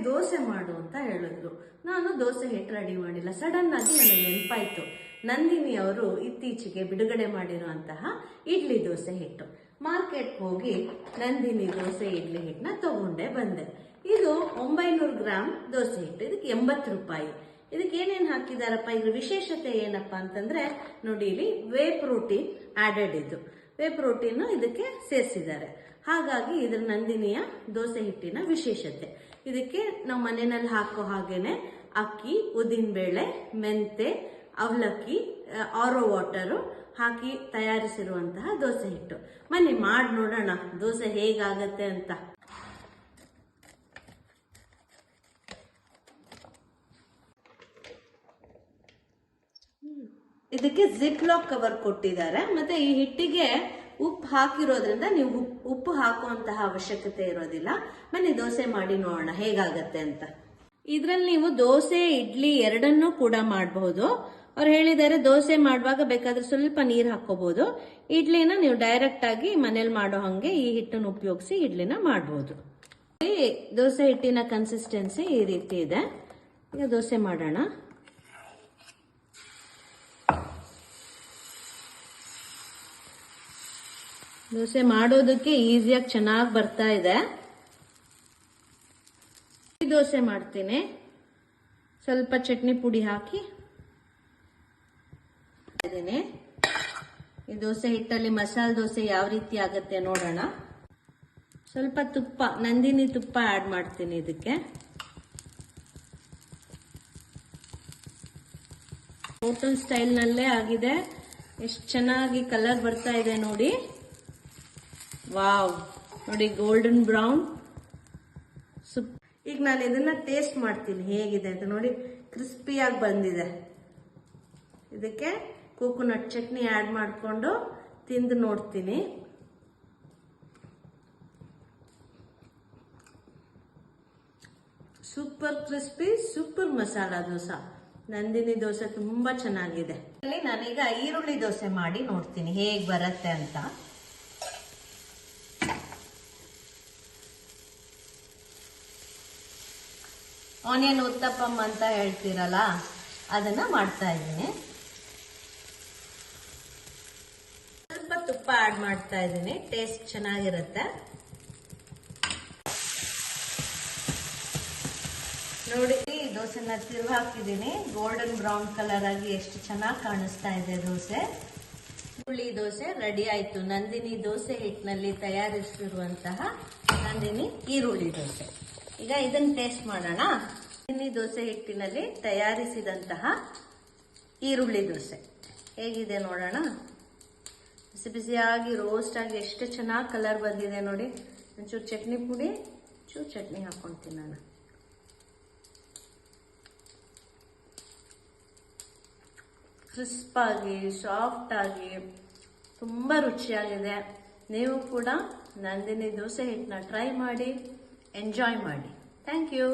ದೋಸೆ ಮಾಡು ಅಂತ ಹೇಳಿದ್ರು. ನಾನು ದೋಸೆ ಹಿಟ್ಟು ರೆಡಿ ಮಾಡಿಲ್ಲ. ಸಡನ್ ಆಗಿ ನನಗೆ ನೆನಪಾಯ್ತು, ನಂದಿನಿ ಅವರು ಇತ್ತೀಚೆಗೆ ಬಿಡುಗಡೆ ಮಾಡಿರುವಂತಹ ಇಡ್ಲಿ ದೋಸೆ ಹಿಟ್ಟು. ಮಾರ್ಕೆಟ್ಗೆ ಹೋಗಿ ನಂದಿನಿ ದೋಸೆ ಇಡ್ಲಿ ಹಿಟ್ಟನ್ನ ತಗೊಂಡೆ ಬಂದೆ. ಇದು 900 ಗ್ರಾಮ್ ದೋಸೆ ಹಿಟ್ಟು, ಇದಕ್ಕೆ 80 ರೂಪಾಯಿ. ಇದಕ್ಕೆ ಏನೇನು ಹಾಕಿದಾರಪ್ಪ, ಇದ್ರ ವಿಶೇಷತೆ ಏನಪ್ಪಾ ಅಂತಂದ್ರೆ ನೋಡಿ, ಇಲ್ಲಿ ವೇ ಪ್ರೋಟೀನ್ ಆಡೆಡ್, ಇದು ವೇ ಪ್ರೋಟೀನ್ ಇದಕ್ಕೆ ಸೇರಿಸಿದ್ದಾರೆ. ಹಾಗಾಗಿ ಇದ್ರ ನಂದಿನಿಯ ದೋಸೆ ಹಿಟ್ಟಿನ ವಿಶೇಷತೆ. ಇದಕ್ಕೆ ನಾವು ಮನೆಯಲ್ಲಿ ಹಾಕೋ ಹಾಗೇನೆ ಅಕ್ಕಿ, ಉದ್ದಿನಬೇಳೆ, ಮೆಂತೆ, ಅವಲಕ್ಕಿ, ಆರೋ ವಾಟರು ಹಾಕಿ ತಯಾರಿಸಿರುವಂತಹ ದೋಸೆ ಹಿಟ್ಟು. ಬನ್ನಿ ಮಾಡಿ ನೋಡೋಣ ದೋಸೆ ಹೇಗಾಗತ್ತೆ ಅಂತ. ಇದಕ್ಕೆ ಜಿಪ್ ಲಾಕ್ ಕವರ್ ಕೊಟ್ಟಿದ್ದಾರೆ. ಮತ್ತೆ ಈ ಹಿಟ್ಟಿಗೆ ಉಪ್ಪು ಹಾಕಿರೋದ್ರಿಂದ ನೀವು ಉಪ್ಪು ಹಾಕುವಂತಹ ಅವಶ್ಯಕತೆ ಇರೋದಿಲ್ಲ. ಬನ್ನಿ ದೋಸೆ ಮಾಡಿ ನೋಡೋಣ ಹೇಗಾಗತ್ತೆ ಅಂತ. ಇದ್ರಲ್ಲಿ ನೀವು ದೋಸೆ, ಇಡ್ಲಿ ಎರಡನ್ನೂ ಕೂಡ ಮಾಡಬಹುದು. ಅವ್ರು ಹೇಳಿದ್ದಾರೆ ದೋಸೆ ಮಾಡುವಾಗ ಬೇಕಾದ್ರೆ ಸ್ವಲ್ಪ ನೀರು ಹಾಕೋಬಹುದು. ಇಡ್ಲಿನ ನೀವು ಡೈರೆಕ್ಟ್ ಆಗಿ ಮನೇಲಿ ಮಾಡೋ ಹಂಗೆ ಈ ಹಿಟ್ಟನ್ನು ಉಪಯೋಗಿಸಿ ಇಡ್ಲಿನ ಮಾಡಬಹುದು. ಈ ದೋಸೆ ಹಿಟ್ಟಿನ ಕನ್ಸಿಸ್ಟೆನ್ಸಿ ಈ ರೀತಿ ಇದೆ. ಈಗ ದೋಸೆ ಮಾಡೋಣ. ದೋಸೆ ಮಾಡೋದಕ್ಕೆ ಈಸಿಯಾಗಿ ಚೆನ್ನಾಗಿ ಬರ್ತಾ ಇದೆ. ದೋಸೆ ಮಾಡ್ತೀನಿ, ಸ್ವಲ್ಪ ಚಟ್ನಿ ಪುಡಿ ಹಾಕಿ ಇದೀನಿ. ಈ ದೋಸೆ ಹಿಟ್ಟಲ್ಲಿ ಮಸಾಲೆ ದೋಸೆ ಯಾವ ರೀತಿ ಆಗತ್ತೆ ನೋಡೋಣ. ಸ್ವಲ್ಪ ತುಪ್ಪ, ನಂದಿನಿ ತುಪ್ಪ ಆಡ್ ಮಾಡ್ತೀನಿ ಇದಕ್ಕೆ. ಹೋಟೆಲ್ ಸ್ಟೈಲ್ ನಲ್ಲೇ ಆಗಿದೆ. ಎಷ್ಟು ಚೆನ್ನಾಗಿ ಕಲರ್ ಬರ್ತಾ ಇದೆ ನೋಡಿ. ವಾವ್, ನೋಡಿ ಗೋಲ್ಡನ್ ಬ್ರೌನ್. ಈಗ ನಾನು ಇದನ್ನ ಟೇಸ್ಟ್ ಮಾಡ್ತೀನಿ ಹೇಗಿದೆ ಅಂತ. ನೋಡಿ ಕ್ರಿಸ್ಪಿಯಾಗಿ ಬಂದಿದೆ. ಇದಕ್ಕೆ ಕೋಕೋನಟ್ ಚಟ್ನಿ ಆಡ್ ಮಾಡಿಕೊಂಡು ತಿಂದು ನೋಡ್ತೀನಿ. Super crispy, super masala dosa. Nandini dosa ತುಂಬಾ ಚೆನ್ನಾಗಿದೆ. ನಾನೀಗ ಈರುಳ್ಳಿ ದೋಸೆ ಮಾಡಿ ನೋಡ್ತೀನಿ ಹೇಗ್ ಬರತ್ತೆ ಅಂತ. ಆನಿಯನ್ ಉತ್ತಪ್ಪಂ ಅಂತ ಹೇಳ್ತೀರಲ್ಲ, ಅದನ್ನ ಮಾಡ್ತಾ ಇದ್ದೀನಿ. ಸ್ವಲ್ಪ ತುಪ್ಪ ಆಡ್ ಮಾಡ್ತಾ ಇದ್ದೀನಿ, ಟೇಸ್ಟ್ ಚೆನ್ನಾಗಿರುತ್ತೆ. ನೋಡಿ, ದೋಸೆನ ತಿರುಗಿ ಹಾಕಿದ್ದೀನಿ. ಗೋಲ್ಡನ್ ಬ್ರೌನ್ ಕಲರ್ ಆಗಿ ಎಷ್ಟು ಚೆನ್ನಾಗಿ ಕಾಣಿಸ್ತಾ ಇದೆ ದೋಸೆ. ಈರುಳ್ಳಿ ದೋಸೆ ರೆಡಿ ಆಯ್ತು. ನಂದಿನಿ ದೋಸೆ ಹಿಟ್ಟಿನಲ್ಲಿ ತಯಾರಿಸಿರುವಂತಹ ನಂದಿನಿ ಈರುಳ್ಳಿ ದೋಸೆ. ಈಗ ಇದನ್ನ ಟೇಸ್ಟ್ ಮಾಡೋಣ. ನಂದಿನಿ ದೋಸೆ ಹಿಟ್ಟಿನಲ್ಲಿ ತಯಾರಿಸಿದಂತಹ ಈರುಳ್ಳಿ ದೋಸೆ ಹೇಗಿದೆ ನೋಡೋಣ. ಬಿಸಿ ಬಿಸಿಯಾಗಿ ರೋಸ್ಟ್ ಆಗಿ ಎಷ್ಟು ಚೆನ್ನಾಗಿ ಕಲರ್ ಬಂದಿದೆ ನೋಡಿ. ಒಂಚೂರು ಚಟ್ನಿ ಪುಡಿ, ಚೂರು ಚಟ್ನಿ ಹಾಕೊಂತೀನಿ ನಾನು. ಕ್ರಿಸ್ಪ್ ಆಗಿ, ಸಾಫ್ಟ್ ಆಗಿ, ತುಂಬಾ ರುಚಿಯಾಗಿದೆ. ನೀವು ಕೂಡ ನಂದಿನಿ ದೋಸೆ ಹಿಟ್ಟನ್ನ ಟ್ರೈ ಮಾಡಿ, ಎಂಜಾಯ್ ಮಾಡಿ. Thank you.